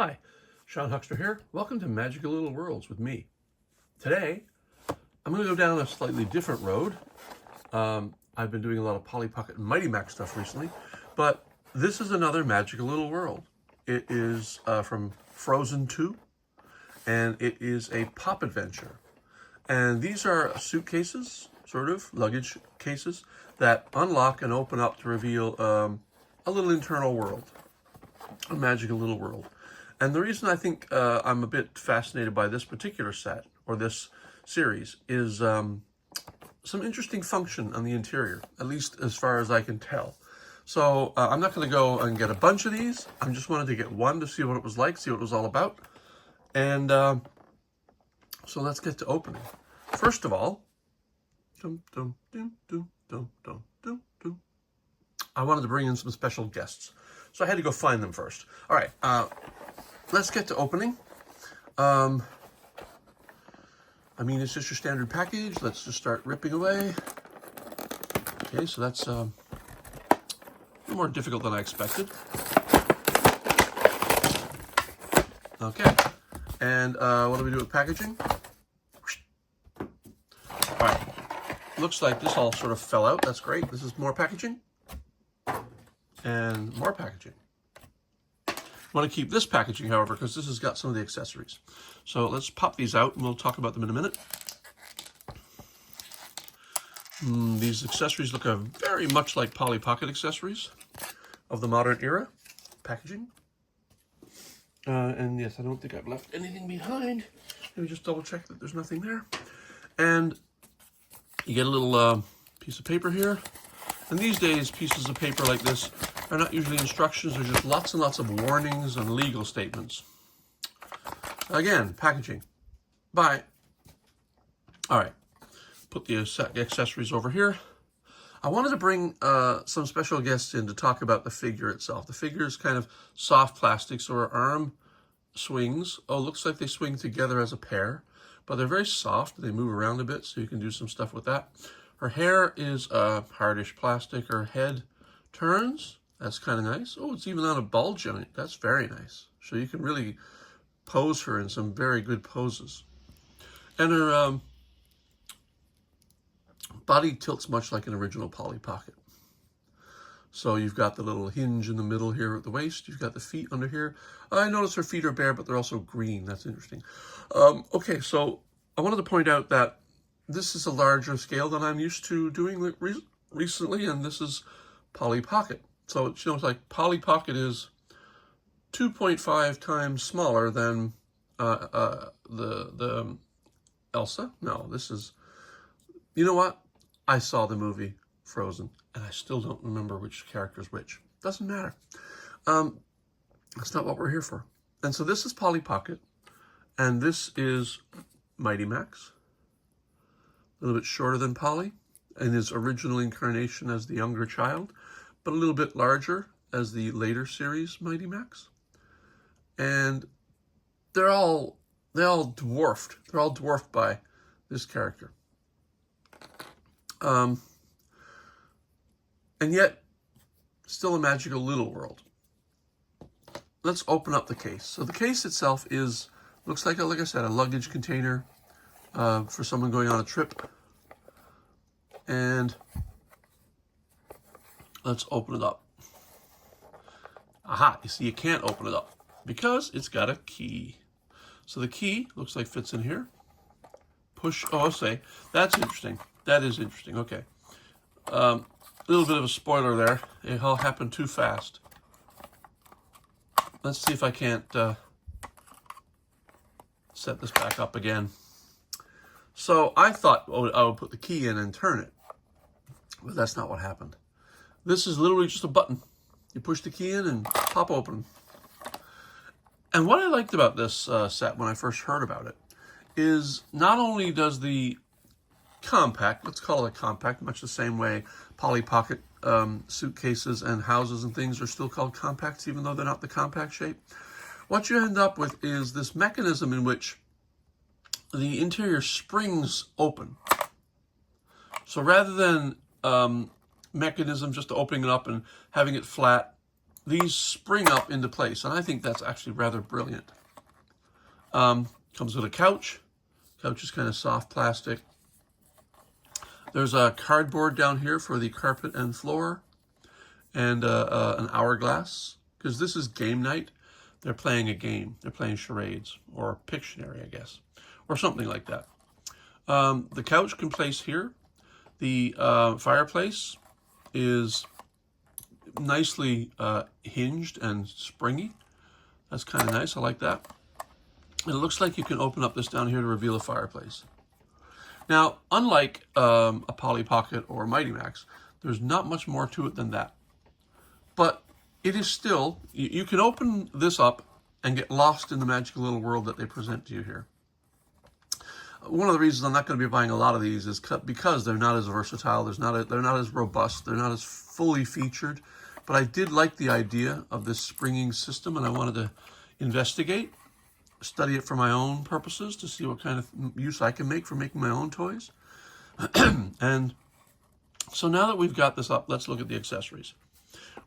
Hi, Sean Huckster here. Welcome to Magical Little Worlds with me. Today, I'm going to go down a slightly different road. I've been doing a lot of Polly Pocket and Mighty Max stuff recently, but this is another Magical Little World. It is from Frozen 2, and it is a pop adventure. And these are suitcases, sort of, luggage cases, that unlock and open up to reveal a little internal world, a magical little world. And the reason I think I'm a bit fascinated by this particular set, or this series, is some interesting function on the interior, at least as far as I can tell. So I'm not going to go and get a bunch of these. I just wanted to get one to see what it was like, see what it was all about. And so let's get to opening. First of all, I wanted to bring in some special guests. So I had to go find them first. All right. Let's get to opening. I mean, it's just your standard package. Let's just start ripping away. Okay, so that's more difficult than I expected. Okay, and what do we do with packaging? All right, looks like this all sort of fell out. That's great. This is more packaging and more packaging. I want to keep this packaging, however, because this has got some of the accessories. So let's pop these out and we'll talk about them in a minute. These accessories look very much like Polly Pocket accessories of the modern era packaging. And yes, I don't think I've left anything behind. Let me just double check that there's nothing there. And you get a little piece of paper here. And these days, pieces of paper like this are not usually instructions. They're just lots and lots of warnings and legal statements. Again, packaging. Bye. All right. Put the accessories over here. I wanted to bring some special guests in to talk about the figure itself. The figure is kind of soft plastic, so her arm swings. Oh, looks like they swing together as a pair, but they're very soft. They move around a bit, so you can do some stuff with that. Her hair is hardish plastic. Her head turns. That's kind of nice. Oh, it's even on a bulge on it. That's very nice. So you can really pose her in some very good poses. And her body tilts much like an original Polly Pocket. So you've got the little hinge in the middle here at the waist. You've got the feet under here. I notice her feet are bare, but they're also green. That's interesting. Okay, so I wanted to point out that this is a larger scale than I'm used to doing recently, and this is Polly Pocket. So it's like Polly Pocket is 2.5 times smaller than the Elsa. No, this is, you know what? I saw the movie Frozen, and I still don't remember which character's which. Doesn't matter. That's not what we're here for. And so this is Polly Pocket, and this is Mighty Max. A little bit shorter than Polly in his original incarnation as the younger child, but a little bit larger as the later series Mighty Max. And they're all dwarfed. They're all dwarfed by this character. And yet, still a magical little world. Let's open up the case. So the case itself looks like I said, a luggage container for someone going on a trip. And let's open it up. Aha, you see, you can't open it up because it's got a key. So the key looks like fits in here. Push, oh, I'll say, that's interesting. That is interesting, okay. A little bit of a spoiler there. It all happened too fast. Let's see if I can't set this back up again. So I thought I would put the key in and turn it, but that's not what happened. This is literally just a button. You push the key in and pop open. And what I liked about this set when I first heard about it is not only does the compact, let's call it a compact, much the same way Polly Pocket suitcases and houses and things are still called compacts, even though they're not the compact shape. What you end up with is this mechanism in which the interior springs open. So rather than mechanism just opening it up and having it flat these spring up into place, and I think that's actually rather brilliant. Comes with a couch. Couch is kind of soft plastic. There's a cardboard down here for the carpet and floor, and an hourglass, because this is game night. They're playing a game. They're playing charades, or Pictionary, I guess, or something like that. The couch can place here. The fireplace is nicely hinged and springy. That's kind of nice. I like that. And it looks like you can open up this down here to reveal a fireplace. Now, unlike a Polly Pocket or Mighty Max, there's not much more to it than that. But it is still, you can open this up and get lost in the magical little world that they present to you here. One of the reasons I'm not going to be buying a lot of these is because they're not as versatile, they're not as robust, they're not as fully featured. But I did like the idea of this springing system, and I wanted to investigate, study it for my own purposes to see what kind of use I can make for making my own toys. And so now that we've got this up, let's look at the accessories.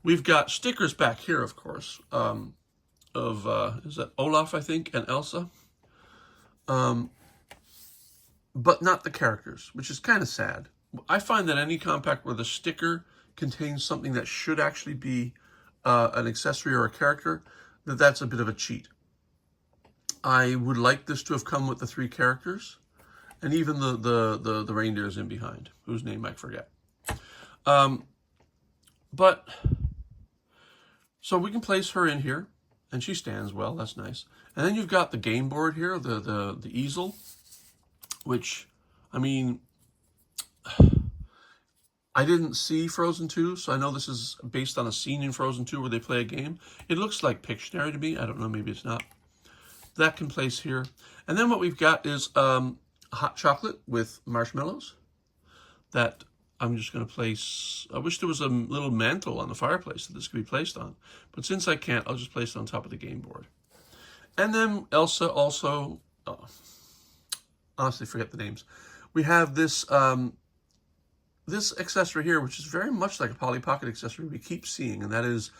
We've got stickers back here, of course, is that Olaf, I think, and Elsa? But not the characters, which is kind of sad. I find that any compact where the sticker contains something that should actually be an accessory or a character, that's a bit of a cheat. I would like this to have come with the 3 characters, and even the reindeers in behind, whose name I forget. But so we can place her in here, and she stands well. That's nice. And then you've got the game board here, the easel, which, I mean, I didn't see Frozen 2, so I know this is based on a scene in Frozen 2 where they play a game. It looks like Pictionary to me. I don't know, maybe it's not. That can place here. And then what we've got is hot chocolate with marshmallows that I'm just going to place. I wish there was a little mantle on the fireplace that this could be placed on. But since I can't, I'll just place it on top of the game board. And then Elsa also, honestly forget the names. We have this this accessory here, which is very much like a Polly Pocket accessory we keep seeing, and that is,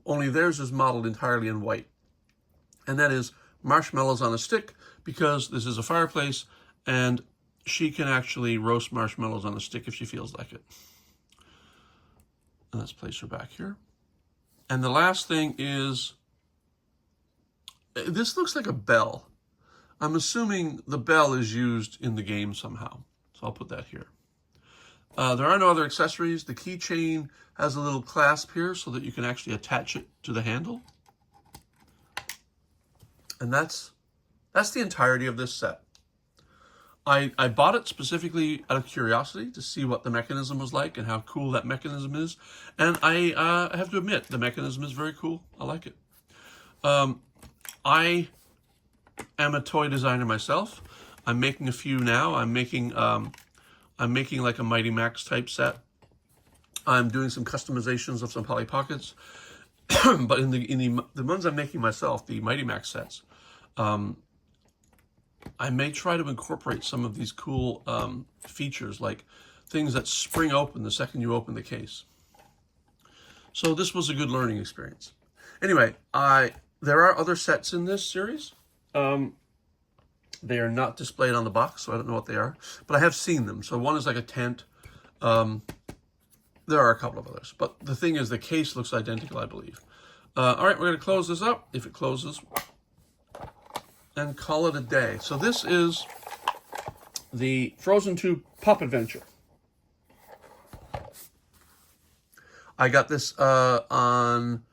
only theirs is modeled entirely in white. And that is marshmallows on a stick, because this is a fireplace, and she can actually roast marshmallows on a stick if she feels like it. And let's place her back here. And the last thing is, this looks like a bell. I'm assuming the bell is used in the game somehow. So I'll put that here. There are no other accessories. The keychain has a little clasp here so that you can actually attach it to the handle. And that's the entirety of this set. I bought it specifically out of curiosity to see what the mechanism was like and how cool that mechanism is. And I have to admit, the mechanism is very cool. I like it. I am a toy designer myself. I'm making a few now. I'm making like a Mighty Max type set. I'm doing some customizations of some Polly Pockets. But in the ones I'm making myself, the Mighty Max sets, I may try to incorporate some of these cool features, like things that spring open the second you open the case. So this was a good learning experience. Anyway, there are other sets in this series. They are not displayed on the box, so I don't know what they are, but I have seen them. So one is like a tent. There are a couple of others, but the thing is the case looks identical, I believe. All right, we're going to close this up, if it closes, and call it a day. So this is the Frozen 2 Pop Adventure. I got this online.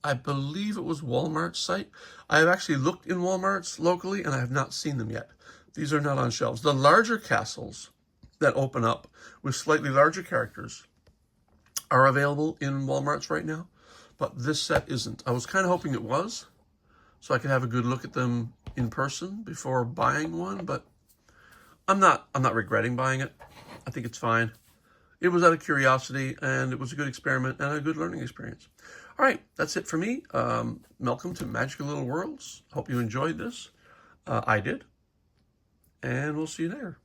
I believe it was Walmart's site. I have actually looked in Walmart's locally, and I have not seen them yet. These are not on shelves. The larger castles that open up with slightly larger characters are available in Walmart's right now, but this set isn't. I was kind of hoping it was, so I could have a good look at them in person before buying one, but I'm not regretting buying it. I think it's fine. It was out of curiosity, and it was a good experiment and a good learning experience. All right, that's it for me. Welcome to Magical Little Worlds. Hope you enjoyed this. I did. And we'll see you there.